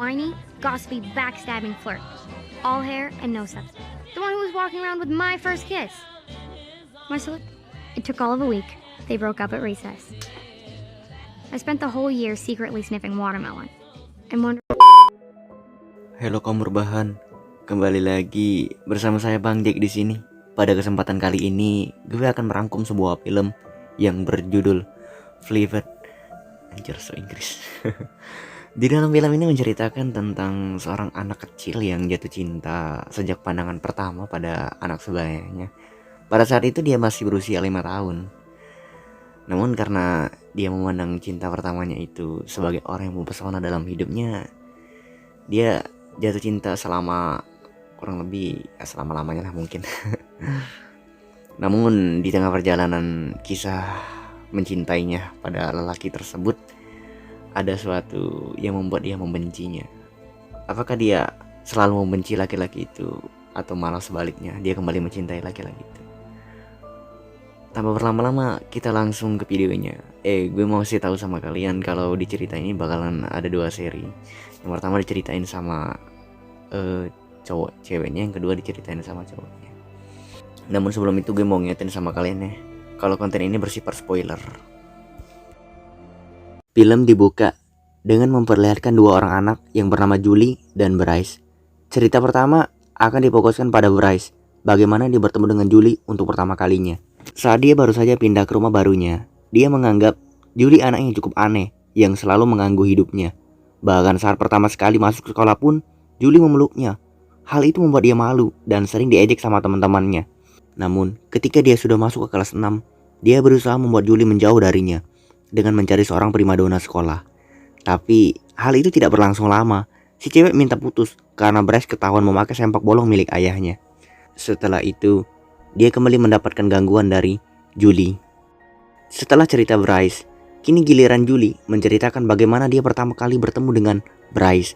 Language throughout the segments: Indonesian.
whiny, gossipy, backstabbing flirt. All hair and no substance. The one who was walking around with my first kiss. It took all of a week. They broke up at recess. I spent the whole year secretly sniffing watermelon. And wondering. Halo kaum berbahan, kembali lagi bersama saya Bang Jack di sini. Pada kesempatan kali ini, gue akan merangkum sebuah film yang berjudul Flavored. Anjir, so Inggris. Di dalam film ini menceritakan tentang seorang anak kecil yang jatuh cinta sejak pandangan pertama pada anak sebayanya. Pada saat itu dia masih berusia 5 tahun. Namun karena dia memandang cinta pertamanya itu sebagai orang yang mempesona dalam hidupnya, dia jatuh cinta selama kurang lebih selama-lamanya lah mungkin. Namun di tengah perjalanan kisah mencintainya pada lelaki tersebut, ada sesuatu yang membuat dia membencinya. Apakah dia selalu membenci laki-laki itu, atau malah sebaliknya dia kembali mencintai laki-laki itu? Tanpa berlama-lama kita langsung ke videonya. Gue mau sih tahu sama kalian kalau di cerita ini bakalan ada 2 seri. Yang pertama diceritain sama cowok ceweknya, yang kedua diceritain sama cowoknya. Namun sebelum itu gue mau ngingetin sama kalian ya, kalau konten ini bersifat spoiler. Film dibuka dengan memperlihatkan 2 orang anak yang bernama Julie dan Bryce. Cerita pertama akan difokuskan pada Bryce, bagaimana dia bertemu dengan Julie untuk pertama kalinya. Saat dia baru saja pindah ke rumah barunya, dia menganggap Julie anak yang cukup aneh yang selalu mengganggu hidupnya. Bahkan saat pertama sekali masuk sekolah pun, Julie memeluknya. Hal itu membuat dia malu dan sering diejek sama teman-temannya. Namun, ketika dia sudah masuk ke kelas 6, dia berusaha membuat Julie menjauh darinya dengan mencari seorang primadona sekolah. Tapi, hal itu tidak berlangsung lama. Si cewek minta putus karena Bryce ketahuan memakai sempak bolong milik ayahnya. Setelah itu, dia kembali mendapatkan gangguan dari Julie. Setelah cerita Bryce, kini giliran Julie menceritakan bagaimana dia pertama kali bertemu dengan Bryce.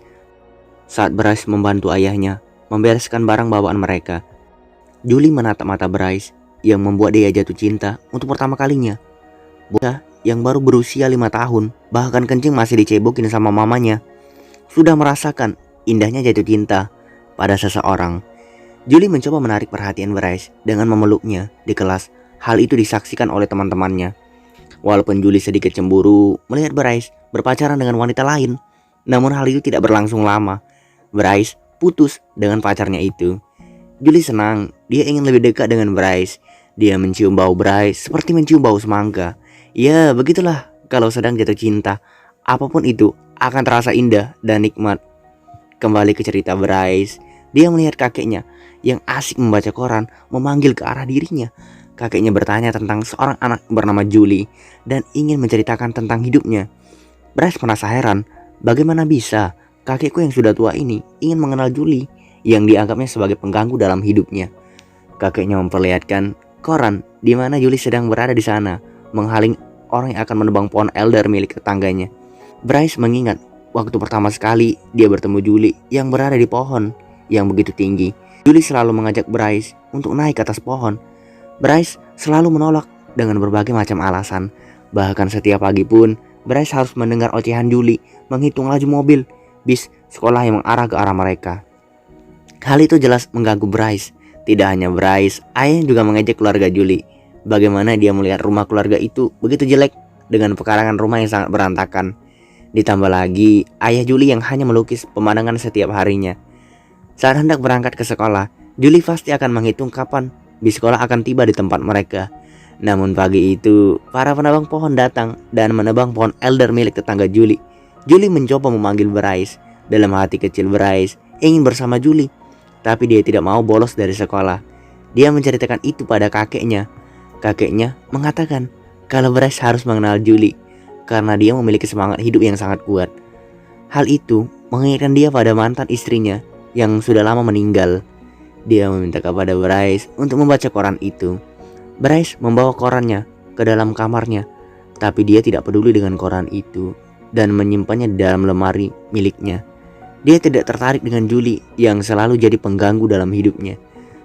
Saat Bryce membantu ayahnya membereskan barang bawaan mereka, Julie menatap mata Bryce yang membuat dia jatuh cinta untuk pertama kalinya. Bocah yang baru berusia 5 tahun, bahkan kencing masih dicebokin sama mamanya, sudah merasakan indahnya jatuh cinta pada seseorang. Julie mencoba menarik perhatian Bryce dengan memeluknya di kelas. Hal itu disaksikan oleh teman-temannya. Walaupun Julie sedikit cemburu melihat Bryce berpacaran dengan wanita lain, namun hal itu tidak berlangsung lama. Bryce putus dengan pacarnya itu. Julie senang, dia ingin lebih dekat dengan Bryce. Dia mencium bau Bryce seperti mencium bau semangka. Ya, begitulah kalau sedang jatuh cinta. Apapun itu akan terasa indah dan nikmat. Kembali ke cerita Bryce, dia melihat kakeknya yang asik membaca koran memanggil ke arah dirinya. Kakeknya bertanya tentang seorang anak bernama Julie dan ingin menceritakan tentang hidupnya. Bryce merasa heran, bagaimana bisa kakekku yang sudah tua ini ingin mengenal Julie yang dianggapnya sebagai pengganggu dalam hidupnya. Kakeknya memperlihatkan koran di mana Julie sedang berada di sana, menghaling orang yang akan menebang pohon elder milik tetangganya. Bryce mengingat waktu pertama sekali dia bertemu Julie yang berada di pohon yang begitu tinggi. Julie selalu mengajak Bryce untuk naik ke atas pohon. Bryce selalu menolak dengan berbagai macam alasan. Bahkan setiap pagi pun Bryce harus mendengar ocehan Julie menghitung laju mobil bis sekolah yang mengarah ke arah mereka. Hal itu jelas mengganggu Bryce. Tidak hanya Bryce, ayahnya juga mengejek keluarga Julie. Bagaimana dia melihat rumah keluarga itu begitu jelek dengan pekarangan rumah yang sangat berantakan. Ditambah lagi ayah Julie yang hanya melukis pemandangan setiap harinya. Saat hendak berangkat ke sekolah, Julie pasti akan menghitung kapan bis sekolah akan tiba di tempat mereka. Namun pagi itu, para penebang pohon datang dan menebang pohon elder milik tetangga Julie. Julie mencoba memanggil Bryce. Dalam hati kecil Bryce ingin bersama Julie, tapi dia tidak mau bolos dari sekolah. Dia menceritakan itu pada kakeknya. Kakeknya mengatakan kalau Bryce harus mengenal Julie karena dia memiliki semangat hidup yang sangat kuat. Hal itu mengingatkan dia pada mantan istrinya yang sudah lama meninggal. Dia meminta kepada Bryce untuk membaca koran itu. Bryce membawa korannya ke dalam kamarnya, tapi dia tidak peduli dengan koran itu dan menyimpannya di dalam lemari miliknya. Dia tidak tertarik dengan Julie yang selalu jadi pengganggu dalam hidupnya.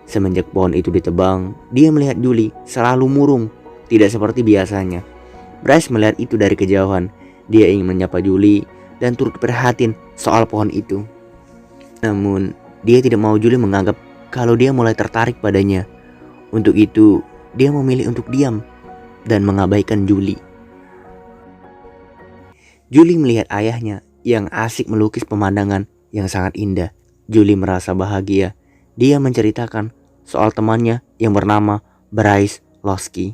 Semenjak pohon itu ditebang, dia melihat Julie selalu murung, tidak seperti biasanya. Bryce melihat itu dari kejauhan. Dia ingin menyapa Julie, dan turut prihatin soal pohon itu. Namun, dia tidak mau Julie menganggap kalau dia mulai tertarik padanya. Untuk itu, dia memilih untuk diam dan mengabaikan Julie. Julie melihat ayahnya yang asik melukis pemandangan yang sangat indah. Julie merasa bahagia. Dia menceritakan soal temannya yang bernama Bryce Losky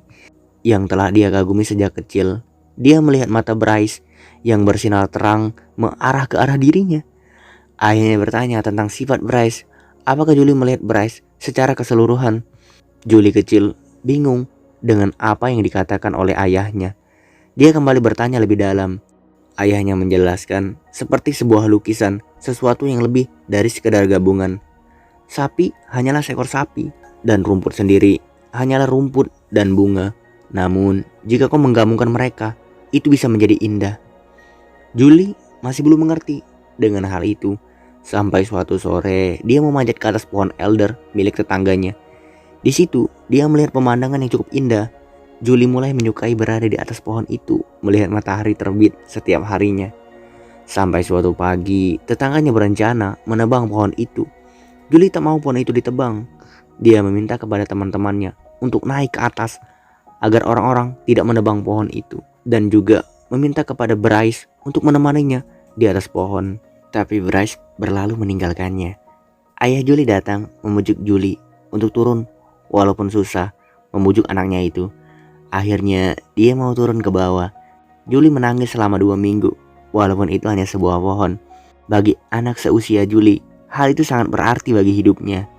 yang telah dia kagumi sejak kecil. Dia melihat mata Bryce yang bersinar terang mengarah ke arah dirinya. Ayahnya bertanya tentang sifat Bryce. Apakah Julie melihat Bryce secara keseluruhan? Julie kecil bingung dengan apa yang dikatakan oleh ayahnya. Dia kembali bertanya lebih dalam. Ayahnya menjelaskan seperti sebuah lukisan, sesuatu yang lebih dari sekedar gabungan. Sapi hanyalah seekor sapi, dan rumput sendiri hanyalah rumput dan bunga. Namun, jika kau menggabungkan mereka, itu bisa menjadi indah. Julie masih belum mengerti dengan hal itu. Sampai suatu sore, dia memanjat ke atas pohon elder milik tetangganya. Di situ, dia melihat pemandangan yang cukup indah. Julie mulai menyukai berada di atas pohon itu, melihat matahari terbit setiap harinya. Sampai suatu pagi, tetangganya berencana menebang pohon itu. Julie tak mau pohon itu ditebang. Dia meminta kepada teman-temannya untuk naik ke atas agar orang-orang tidak menebang pohon itu, dan juga meminta kepada Bryce untuk menemaninya di atas pohon. Tapi Bryce berlalu meninggalkannya. Ayah Julie datang memujuk Julie untuk turun walaupun susah membujuk anaknya itu. Akhirnya dia mau turun ke bawah. Julie menangis selama 2 minggu, walaupun itu hanya sebuah pohon. Bagi anak seusia Julie, hal itu sangat berarti bagi hidupnya.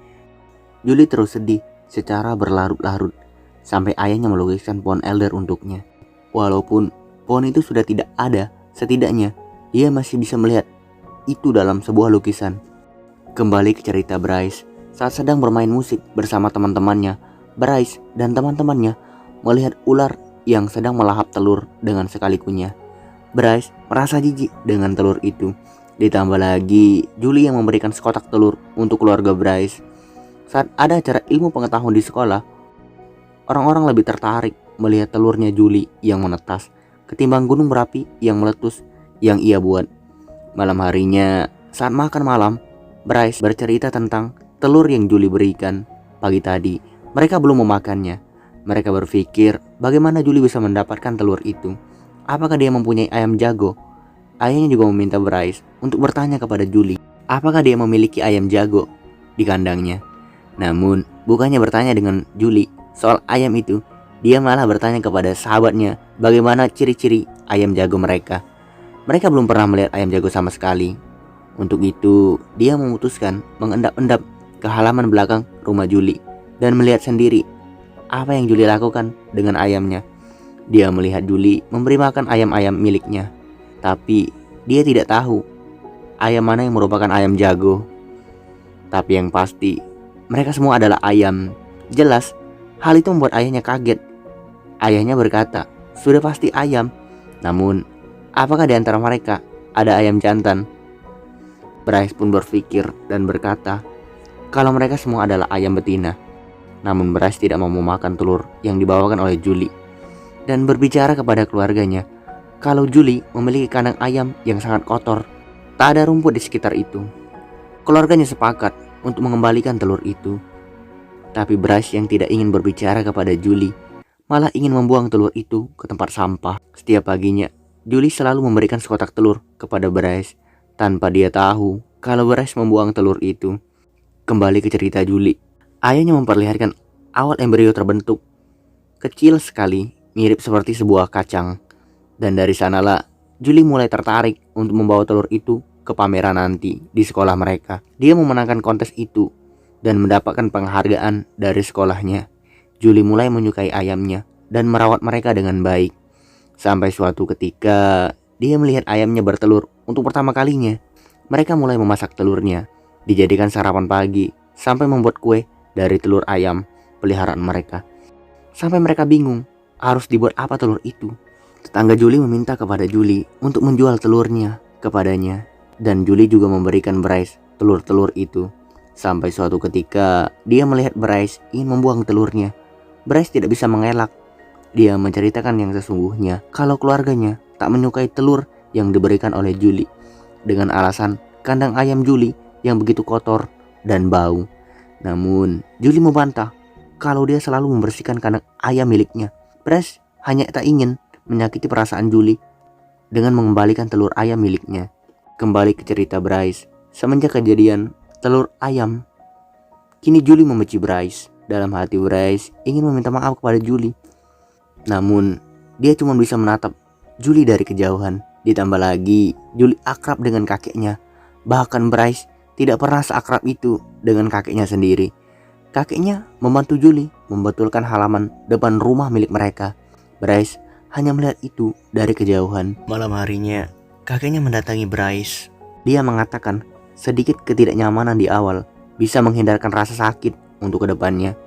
Julie terus sedih secara berlarut-larut sampai ayahnya melukiskan pohon elder untuknya. Walaupun pohon itu sudah tidak ada, setidaknya dia masih bisa melihat itu dalam sebuah lukisan. Kembali ke cerita Bryce. Saat sedang bermain musik bersama teman-temannya, Bryce dan teman-temannya melihat ular yang sedang melahap telur dengan sekali kunyah. Bryce merasa jijik dengan telur itu. Ditambah lagi Julie yang memberikan sekotak telur untuk keluarga Bryce. Saat ada acara ilmu pengetahuan di sekolah, orang-orang lebih tertarik melihat telurnya Julie yang menetas ketimbang gunung berapi yang meletus yang ia buat. Malam harinya, saat makan malam, Bryce bercerita tentang telur yang Julie berikan pagi tadi. Mereka belum memakannya. Mereka berpikir bagaimana Julie bisa mendapatkan telur itu. Apakah dia mempunyai ayam jago? Ayahnya juga meminta Bryce untuk bertanya kepada Julie apakah dia memiliki ayam jago di kandangnya. Namun bukannya bertanya dengan Julie soal ayam itu, dia malah bertanya kepada sahabatnya bagaimana ciri-ciri ayam jago mereka. Mereka belum pernah melihat ayam jago sama sekali. Untuk itu dia memutuskan mengendap-endap ke halaman belakang rumah Julie dan melihat sendiri apa yang Julie lakukan dengan ayamnya. Dia melihat Julie memberi makan ayam-ayam miliknya, tapi dia tidak tahu ayam mana yang merupakan ayam jago. Tapi yang pasti, mereka semua adalah ayam. Jelas, hal itu membuat ayahnya kaget. Ayahnya berkata, sudah pasti ayam. Namun, apakah di antara mereka ada ayam jantan? Bryce pun berpikir dan berkata, kalau mereka semua adalah ayam betina. Namun Bryce tidak mau memakan telur yang dibawakan oleh Julie dan berbicara kepada keluarganya kalau Julie memiliki kandang ayam yang sangat kotor. Tak ada rumput di sekitar itu. Keluarganya sepakat untuk mengembalikan telur itu. Tapi Bryce yang tidak ingin berbicara kepada Julie malah ingin membuang telur itu ke tempat sampah. Setiap paginya Julie selalu memberikan sekotak telur kepada Bryce tanpa dia tahu kalau Bryce membuang telur itu. Kembali ke cerita Julie. Ayahnya memperlihatkan awal embrio terbentuk, kecil sekali, mirip seperti sebuah kacang. Dan dari sanalah Julie mulai tertarik untuk membawa telur itu ke pameran nanti di sekolah mereka. Dia memenangkan kontes itu dan mendapatkan penghargaan dari sekolahnya. Julie mulai menyukai ayamnya dan merawat mereka dengan baik. Sampai suatu ketika dia melihat ayamnya bertelur untuk pertama kalinya. Mereka mulai memasak telurnya, dijadikan sarapan pagi, sampai membuat kue dari telur ayam peliharaan mereka. Sampai mereka bingung harus dibuat apa telur itu. Tetangga Julie meminta kepada Julie untuk menjual telurnya kepadanya, dan Julie juga memberikan Bryce telur-telur itu. Sampai suatu ketika dia melihat Bryce ingin membuang telurnya. Bryce tidak bisa mengelak. Dia menceritakan yang sesungguhnya, kalau keluarganya tak menyukai telur yang diberikan oleh Julie dengan alasan kandang ayam Julie yang begitu kotor dan bau. Namun Julie membantah kalau dia selalu membersihkan kandang ayam miliknya. Bryce hanya tak ingin menyakiti perasaan Julie dengan mengembalikan telur ayam miliknya. Kembali ke cerita Bryce. Semenjak kejadian telur ayam, kini Julie membenci Bryce. Dalam hati Bryce ingin meminta maaf kepada Julie. Namun dia cuma bisa menatap Julie dari kejauhan. Ditambah lagi Julie akrab dengan kakeknya. Bahkan Bryce tidak pernah seakrab itu dengan kakeknya sendiri. Kakeknya membantu Julie membetulkan halaman depan rumah milik mereka. Bryce hanya melihat itu dari kejauhan. Malam harinya kakeknya mendatangi Bryce. Dia mengatakan sedikit ketidaknyamanan di awal bisa menghindarkan rasa sakit untuk kedepannya.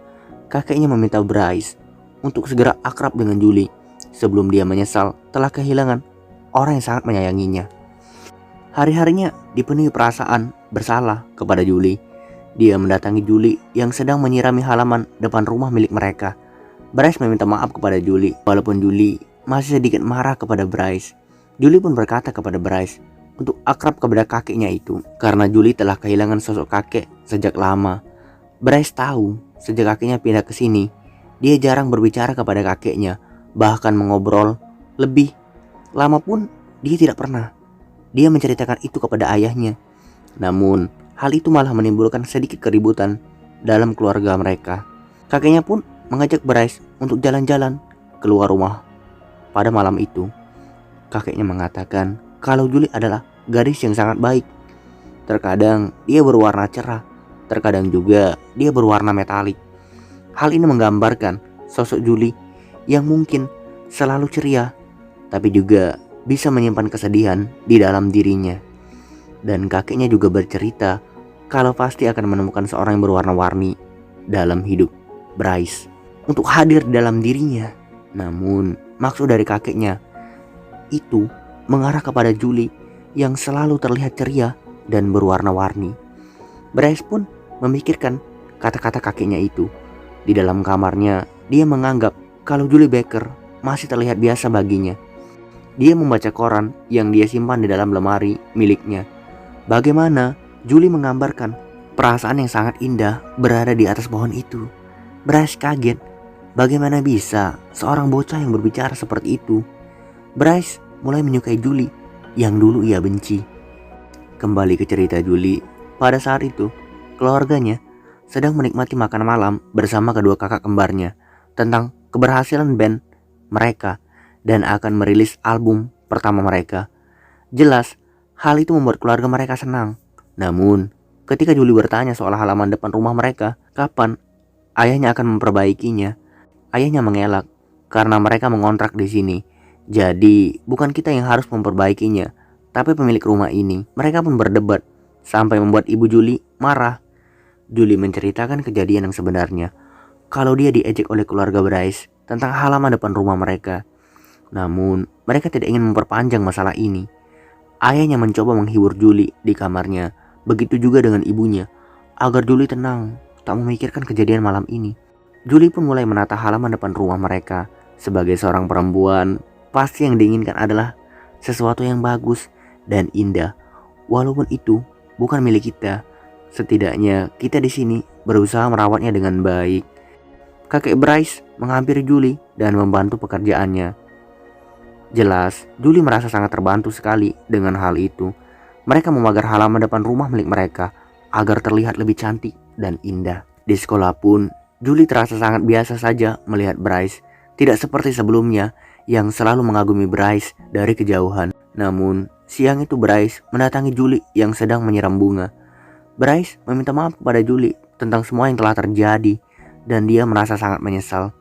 Kakeknya meminta Bryce untuk segera akrab dengan Julie sebelum dia menyesal telah kehilangan orang yang sangat menyayanginya. Hari-harinya dipenuhi perasaan bersalah kepada Julie. Dia mendatangi Julie yang sedang menyirami halaman depan rumah milik mereka. Bryce meminta maaf kepada Julie. Walaupun Julie masih sedikit marah kepada Bryce, Julie pun berkata kepada Bryce untuk akrab kepada kakeknya itu. Karena Julie telah kehilangan sosok kakek sejak lama. Bryce tahu sejak kakeknya pindah ke sini, dia jarang berbicara kepada kakeknya. Bahkan mengobrol lebih lama pun dia tidak pernah. Dia menceritakan itu kepada ayahnya. Namun hal itu malah menimbulkan sedikit keributan dalam keluarga mereka. Kakeknya pun mengajak Bryce untuk jalan-jalan keluar rumah pada malam itu. Kakeknya mengatakan kalau Julie adalah gadis yang sangat baik. Terkadang dia berwarna cerah, terkadang juga dia berwarna metalik. Hal ini menggambarkan sosok Julie yang mungkin selalu ceria, tapi juga bisa menyimpan kesedihan di dalam dirinya. Dan kakeknya juga bercerita kalau pasti akan menemukan seorang yang berwarna-warni dalam hidup Bryce untuk hadir di dalam dirinya. Namun maksud dari kakeknya itu mengarah kepada Julie yang selalu terlihat ceria dan berwarna-warni. Bryce pun memikirkan kata-kata kakeknya itu. Di dalam kamarnya dia menganggap kalau Julie Baker masih terlihat biasa baginya. Dia membaca koran yang dia simpan di dalam lemari miliknya. Bagaimana Julie menggambarkan perasaan yang sangat indah berada di atas pohon itu. Bryce kaget. Bagaimana bisa seorang bocah yang berbicara seperti itu? Bryce mulai menyukai Julie yang dulu ia benci. Kembali ke cerita Julie. Pada saat itu keluarganya sedang menikmati makan malam bersama kedua kakak kembarnya tentang keberhasilan band mereka dan akan merilis album pertama mereka. Jelas hal itu membuat keluarga mereka senang. Namun ketika Julie bertanya soal halaman depan rumah mereka, kapan ayahnya akan memperbaikinya, ayahnya mengelak karena mereka mengontrak di sini. Jadi bukan kita yang harus memperbaikinya, tapi pemilik rumah ini. Mereka pun berdebat sampai membuat ibu Julie marah. Julie menceritakan kejadian yang sebenarnya, kalau dia diejek oleh keluarga Bryce tentang halaman depan rumah mereka. Namun mereka tidak ingin memperpanjang masalah ini. Ayahnya mencoba menghibur Julie di kamarnya, begitu juga dengan ibunya, agar Julie tenang, tak memikirkan kejadian malam ini. Julie pun mulai menata halaman depan rumah mereka. Sebagai seorang perempuan, pasti yang diinginkan adalah sesuatu yang bagus dan indah. Walaupun itu bukan milik kita, setidaknya kita di sini berusaha merawatnya dengan baik. Kakek Bryce menghampiri Julie dan membantu pekerjaannya. Jelas, Julie merasa sangat terbantu sekali dengan hal itu. Mereka memagar halaman depan rumah milik mereka agar terlihat lebih cantik dan indah. Di sekolah pun, Julie terasa sangat biasa saja melihat Bryce. Tidak seperti sebelumnya yang selalu mengagumi Bryce dari kejauhan. Namun, siang itu Bryce mendatangi Julie yang sedang menyiram bunga. Bryce meminta maaf kepada Julie tentang semua yang telah terjadi dan dia merasa sangat menyesal.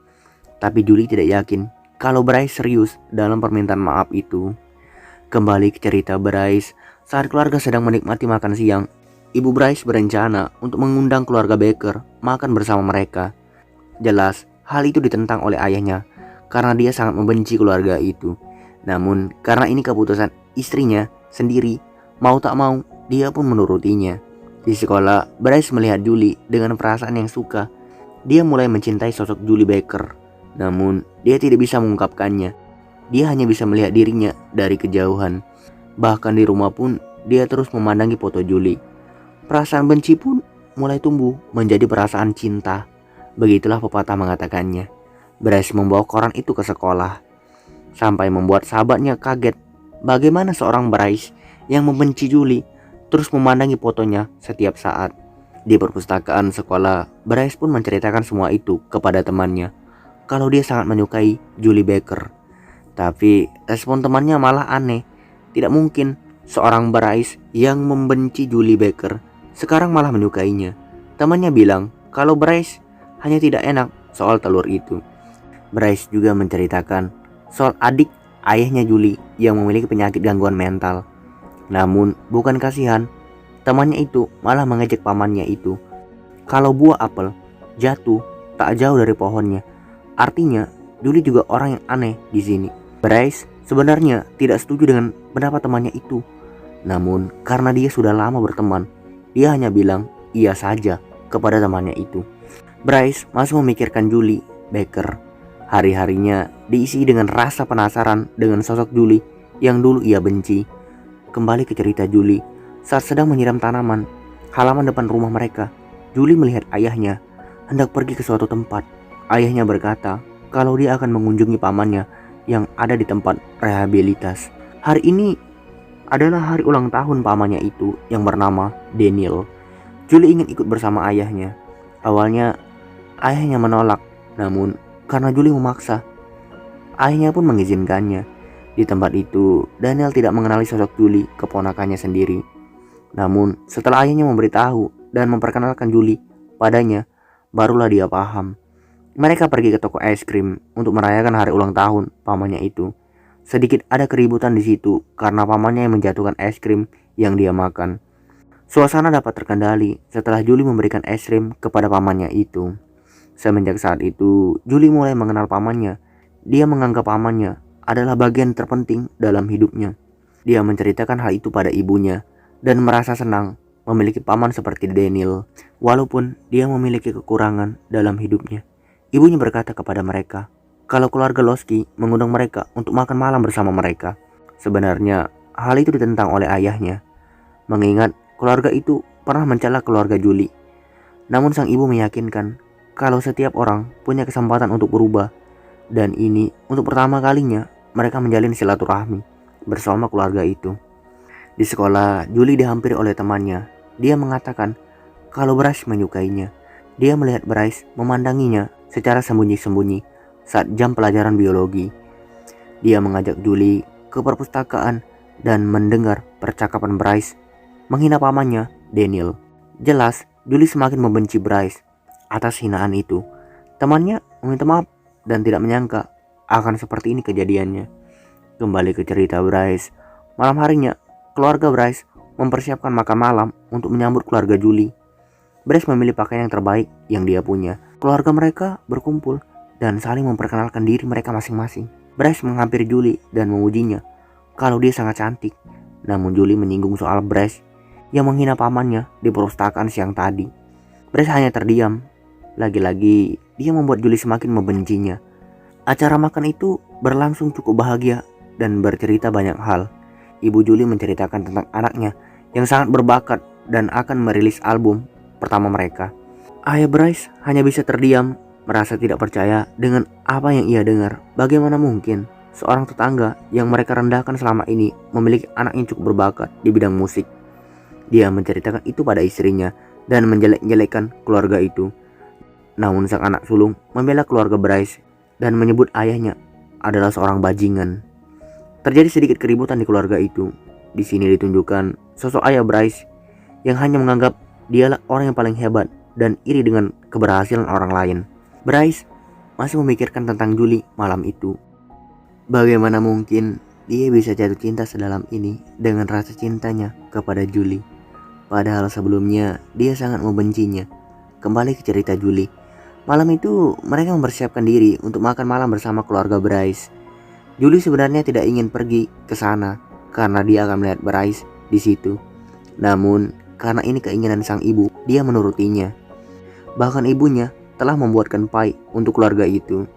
Tapi Julie tidak yakin kalau Bryce serius dalam permintaan maaf itu. Kembali ke cerita Bryce, saat keluarga sedang menikmati makan siang, ibu Bryce berencana untuk mengundang keluarga Baker makan bersama mereka. Jelas, hal itu ditentang oleh ayahnya karena dia sangat membenci keluarga itu. Namun, karena ini keputusan istrinya sendiri, mau tak mau, dia pun menurutinya. Di sekolah, Bryce melihat Julie dengan perasaan yang suka. Dia mulai mencintai sosok Julie Baker. Namun, dia tidak bisa mengungkapkannya. dia hanya bisa melihat dirinya dari kejauhan. Bahkan di rumah pun dia terus memandangi foto Julie. Perasaan benci pun mulai tumbuh menjadi perasaan cinta. Begitulah pepatah mengatakannya. Bryce membawa koran itu ke sekolah, sampai membuat sahabatnya kaget bagaimana seorang Bryce yang membenci Julie terus memandangi fotonya setiap saat. Di perpustakaan sekolah, Bryce pun menceritakan semua itu kepada temannya, kalau dia sangat menyukai Julie Baker. Tapi respon temannya malah aneh. Tidak mungkin seorang Bryce yang membenci Julie Baker sekarang malah menyukainya. Temannya bilang kalau Bryce hanya tidak enak soal telur itu. Bryce juga menceritakan soal adik ayahnya Julie yang memiliki penyakit gangguan mental. Namun bukan kasihan, temannya itu malah mengejek pamannya itu kalau buah apel jatuh tak jauh dari pohonnya. Artinya Julie juga orang yang aneh di sini. Bryce sebenarnya tidak setuju dengan pendapat temannya itu. Namun karena dia sudah lama berteman, dia hanya bilang iya saja kepada temannya itu. Bryce masih memikirkan Julie Baker. Hari-harinya diisi dengan rasa penasaran dengan sosok Julie yang dulu ia benci. Kembali ke cerita Julie. Saat sedang menyiram tanaman halaman depan rumah mereka, Julie melihat ayahnya hendak pergi ke suatu tempat. Ayahnya berkata kalau dia akan mengunjungi pamannya yang ada di tempat rehabilitas. Hari ini adalah hari ulang tahun pamannya itu yang bernama Daniel. Julie ingin ikut bersama ayahnya. Awalnya ayahnya menolak, namun karena Julie memaksa, ayahnya pun mengizinkannya. Di tempat itu, Daniel tidak mengenali sosok Julie, keponakannya sendiri. Namun setelah ayahnya memberitahu dan memperkenalkan Julie padanya, barulah dia paham. Mereka pergi ke toko es krim untuk merayakan hari ulang tahun pamannya itu. Sedikit ada keributan di situ karena pamannya yang menjatuhkan es krim yang dia makan. Suasana dapat terkendali setelah Julie memberikan es krim kepada pamannya itu. Semenjak saat itu, Julie mulai mengenal pamannya. Dia menganggap pamannya adalah bagian terpenting dalam hidupnya. Dia menceritakan hal itu pada ibunya dan merasa senang memiliki paman seperti Daniel, walaupun dia memiliki kekurangan dalam hidupnya. Ibunya berkata kepada mereka kalau keluarga Losky mengundang mereka untuk makan malam bersama mereka. Sebenarnya hal itu ditentang oleh ayahnya, mengingat keluarga itu pernah mencela keluarga Julie. Namun sang ibu meyakinkan kalau setiap orang punya kesempatan untuk berubah, dan ini untuk pertama kalinya mereka menjalin silaturahmi bersama keluarga itu. Di sekolah, Julie dihampiri oleh temannya. Dia mengatakan kalau Bryce menyukainya. Dia melihat Bryce memandanginya secara sembunyi-sembunyi saat jam pelajaran biologi. Dia mengajak Julie ke perpustakaan dan mendengar percakapan Bryce menghina pamannya, Daniel. Jelas, Julie semakin membenci Bryce atas hinaan itu. Temannya meminta maaf dan tidak menyangka akan seperti ini kejadiannya. Kembali ke cerita Bryce. Malam harinya, keluarga Bryce mempersiapkan makan malam untuk menyambut keluarga Julie. Bryce memilih pakaian yang terbaik yang dia punya. Keluarga mereka berkumpul dan saling memperkenalkan diri mereka masing-masing. Bryce menghampiri Julie dan memujinya kalau dia sangat cantik. Namun Julie menyinggung soal Bryce yang menghina pamannya di perpustakaan siang tadi. Bryce hanya terdiam. Lagi-lagi dia membuat Julie semakin membencinya. Acara makan itu berlangsung cukup bahagia dan bercerita banyak hal. Ibu Julie menceritakan tentang anaknya yang sangat berbakat dan akan merilis album pertama mereka. Ayah Bryce hanya bisa terdiam, merasa tidak percaya dengan apa yang ia dengar. Bagaimana mungkin seorang tetangga yang mereka rendahkan selama ini memiliki anak yang cukup berbakat di bidang musik. Dia menceritakan itu pada istrinya dan menjelek-jelekkan keluarga itu. Namun sang anak sulung membela keluarga Bryce dan menyebut ayahnya adalah seorang bajingan. Terjadi sedikit keributan di keluarga itu. Di sini ditunjukkan sosok ayah Bryce yang hanya menganggap dialah orang yang paling hebat dan iri dengan keberhasilan orang lain. Bryce masih memikirkan tentang Julie malam itu. Bagaimana mungkin dia bisa jatuh cinta sedalam ini dengan rasa cintanya kepada Julie, padahal sebelumnya dia sangat membencinya. Kembali ke cerita Julie. Malam itu mereka mempersiapkan diri untuk makan malam bersama keluarga Bryce. Julie sebenarnya tidak ingin pergi ke sana karena dia akan melihat Bryce di situ. Namun karena ini keinginan sang ibu, dia menurutinya. Bahkan ibunya telah membuatkan pie untuk keluarga itu.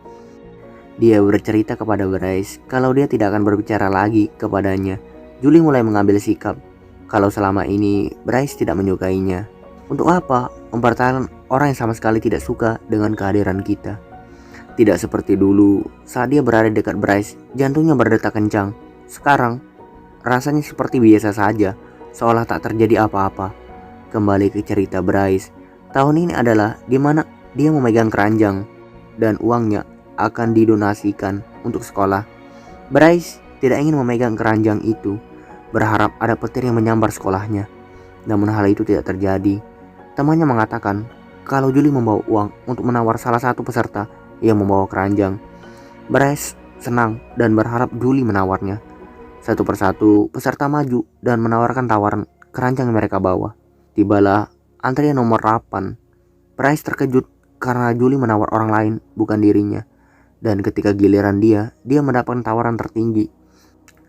Dia bercerita kepada Bryce kalau dia tidak akan berbicara lagi kepadanya. Julie mulai mengambil sikap kalau selama ini Bryce tidak menyukainya. Untuk apa mempertahankan orang yang sama sekali tidak suka dengan kehadiran kita? Tidak seperti dulu saat dia berada dekat Bryce, jantungnya berdetak kencang. Sekarang rasanya seperti biasa saja, seolah tak terjadi apa-apa. Kembali ke cerita Bryce, tahun ini adalah di mana dia memegang keranjang dan uangnya akan didonasikan untuk sekolah. Bryce tidak ingin memegang keranjang itu, berharap ada petir yang menyambar sekolahnya. Namun hal itu tidak terjadi. Temannya mengatakan kalau Julie membawa uang untuk menawar salah satu peserta yang membawa keranjang. Bryce senang dan berharap Julie menawarnya. Satu persatu peserta maju dan menawarkan tawaran keranjang yang mereka bawa. Tibalah antrian nomor 8. Bryce terkejut karena Julie menawar orang lain, bukan dirinya. Dan ketika giliran dia mendapatkan tawaran tertinggi.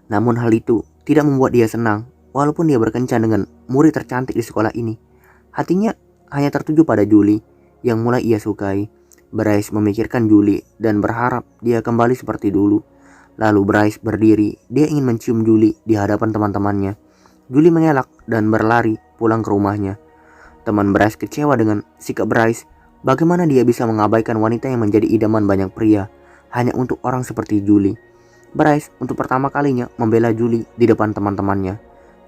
Namun hal itu tidak membuat dia senang, walaupun dia berkencan dengan murid tercantik di sekolah ini. Hatinya hanya tertuju pada Julie yang mulai ia sukai. Bryce memikirkan Julie dan berharap dia kembali seperti dulu. Lalu Bryce berdiri, dia ingin mencium Julie di hadapan teman-temannya. Julie mengelak dan berlari pulang ke rumahnya. Teman Bryce kecewa dengan sikap Bryce. Bagaimana dia bisa mengabaikan wanita yang menjadi idaman banyak pria hanya untuk orang seperti Julie. Bryce untuk pertama kalinya membela Julie di depan teman-temannya.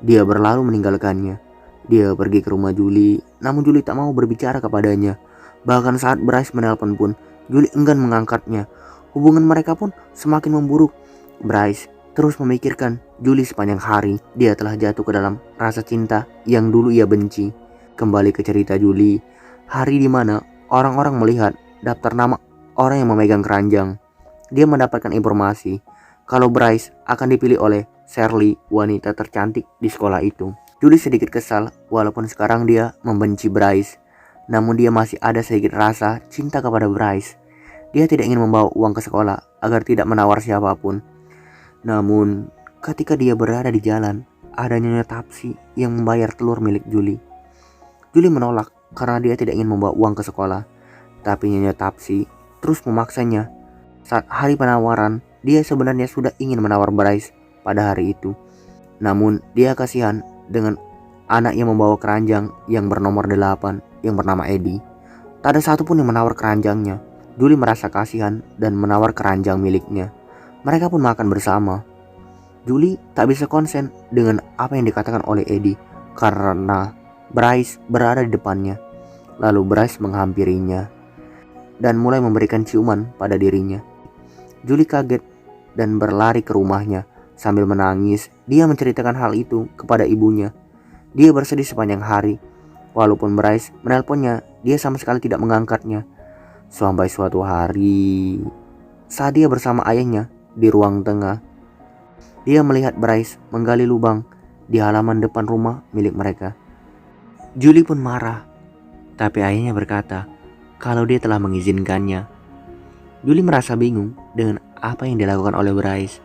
Dia berlalu meninggalkannya. Dia pergi ke rumah Julie, namun Julie tak mau berbicara kepadanya. Bahkan saat Bryce menelpon pun, Julie enggan mengangkatnya. Hubungan mereka pun semakin memburuk. Bryce terus memikirkan Julie sepanjang hari. Dia telah jatuh ke dalam rasa cinta yang dulu ia benci. Kembali ke cerita Julie, hari di mana orang-orang melihat daftar nama orang yang memegang keranjang. Dia mendapatkan informasi kalau Bryce akan dipilih oleh Shirley, wanita tercantik di sekolah itu. Julie sedikit kesal walaupun sekarang dia membenci Bryce. Namun dia masih ada sedikit rasa cinta kepada Bryce. Dia tidak ingin membawa uang ke sekolah agar tidak menawar siapapun. Namun ketika dia berada di jalan, ada Nyonya Tapsi yang membayar telur milik Julie. Julie menolak karena dia tidak ingin membawa uang ke sekolah. Tapi Nyonya Tapsi terus memaksanya. Saat hari penawaran, dia sebenarnya sudah ingin menawar Bryce pada hari itu. Namun dia kasihan dengan anak yang membawa keranjang yang bernomor 8 yang bernama Eddie. Tak ada satupun yang menawar keranjangnya. Julie merasa kasihan dan menawar keranjang miliknya. Mereka pun makan bersama. Julie tak bisa konsen dengan apa yang dikatakan oleh Eddie karena Bryce berada di depannya. Lalu Bryce menghampirinya dan mulai memberikan ciuman pada dirinya. Julie kaget dan berlari ke rumahnya. Sambil menangis, dia menceritakan hal itu kepada ibunya. Dia bersedih sepanjang hari. Walaupun Bryce menelponnya, dia sama sekali tidak mengangkatnya. Sampai suatu hari, saat dia bersama ayahnya di ruang tengah, dia melihat Bryce menggali lubang di halaman depan rumah milik mereka. Julie pun marah, tapi ayahnya berkata kalau dia telah mengizinkannya. Julie merasa bingung dengan apa yang dilakukan oleh Bryce,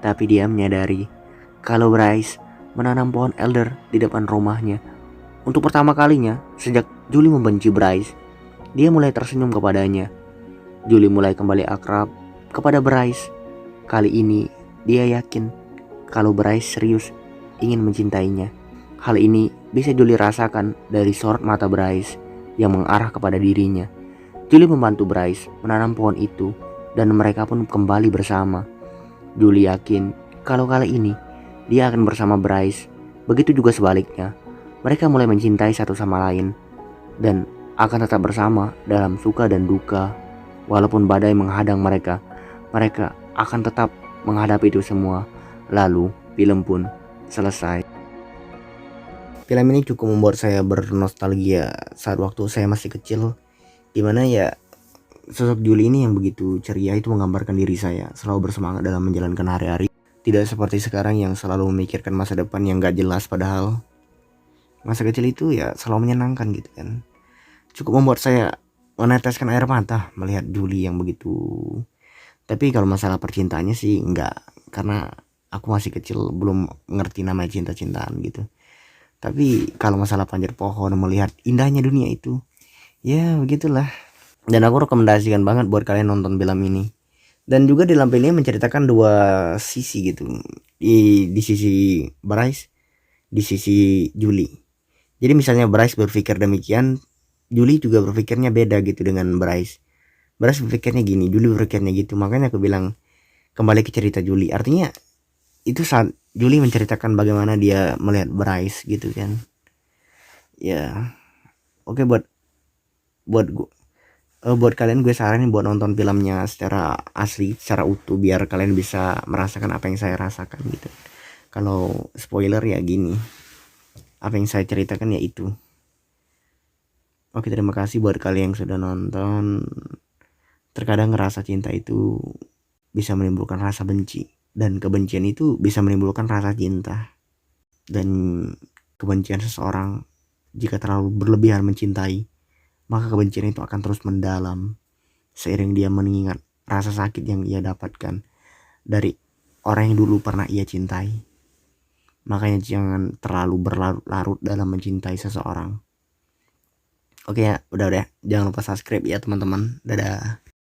tapi dia menyadari kalau Bryce menanam pohon elder di depan rumahnya. Untuk pertama kalinya sejak Julie membenci Bryce, dia mulai tersenyum kepadanya. Julie mulai kembali akrab kepada Bryce. Kali ini dia yakin kalau Bryce serius ingin mencintainya. Hal ini bisa Julie rasakan dari sorot mata Bryce yang mengarah kepada dirinya. Julie membantu Bryce menanam pohon itu dan mereka pun kembali bersama. Julie yakin kalau kali ini dia akan bersama Bryce. Begitu juga sebaliknya. Mereka mulai mencintai satu sama lain dan akan tetap bersama dalam suka dan duka. Walaupun badai menghadang mereka, mereka akan tetap menghadapi itu semua. Lalu film pun selesai. Film ini cukup membuat saya bernostalgia saat waktu saya masih kecil, dimana ya sosok Julie ini yang begitu ceria itu menggambarkan diri saya selalu bersemangat dalam menjalankan hari-hari. Tidak seperti sekarang yang selalu memikirkan masa depan yang gak jelas, padahal masa kecil itu ya selalu menyenangkan gitu kan. Cukup membuat saya meneteskan air mata melihat Julie yang begitu. Tapi kalau masalah percintaannya sih enggak, karena aku masih kecil belum ngerti namanya cinta-cintaan gitu. Tapi kalau masalah panjat pohon melihat indahnya dunia itu, ya begitulah. Dan aku rekomendasikan banget buat kalian nonton film ini. Dan juga di lampu ini menceritakan dua sisi gitu, di sisi Bryce, di sisi Julie. Jadi misalnya Bryce berpikir demikian, Julie juga berpikirnya beda gitu dengan Bryce. Bryce berpikirnya gini, Julie berpikirnya gitu. Makanya aku bilang kembali ke cerita Julie. Artinya itu saat Julie menceritakan bagaimana dia melihat Bryce gitu kan. Ya, oke, buat kalian gue saranin buat nonton filmnya secara asli, secara utuh, biar kalian bisa merasakan apa yang saya rasakan gitu. Kalau spoiler ya gini, apa yang saya ceritakan ya itu. Oke, terima kasih buat kalian yang sudah nonton. Terkadang rasa cinta itu bisa menimbulkan rasa benci, dan kebencian itu bisa menimbulkan rasa cinta. Dan kebencian seseorang, jika terlalu berlebihan mencintai, maka kebencian itu akan terus mendalam seiring dia mengingat rasa sakit yang ia dapatkan dari orang yang dulu pernah ia cintai. Makanya jangan terlalu berlarut-larut dalam mencintai seseorang. Oke ya, udah, jangan lupa subscribe ya teman-teman. Dadah.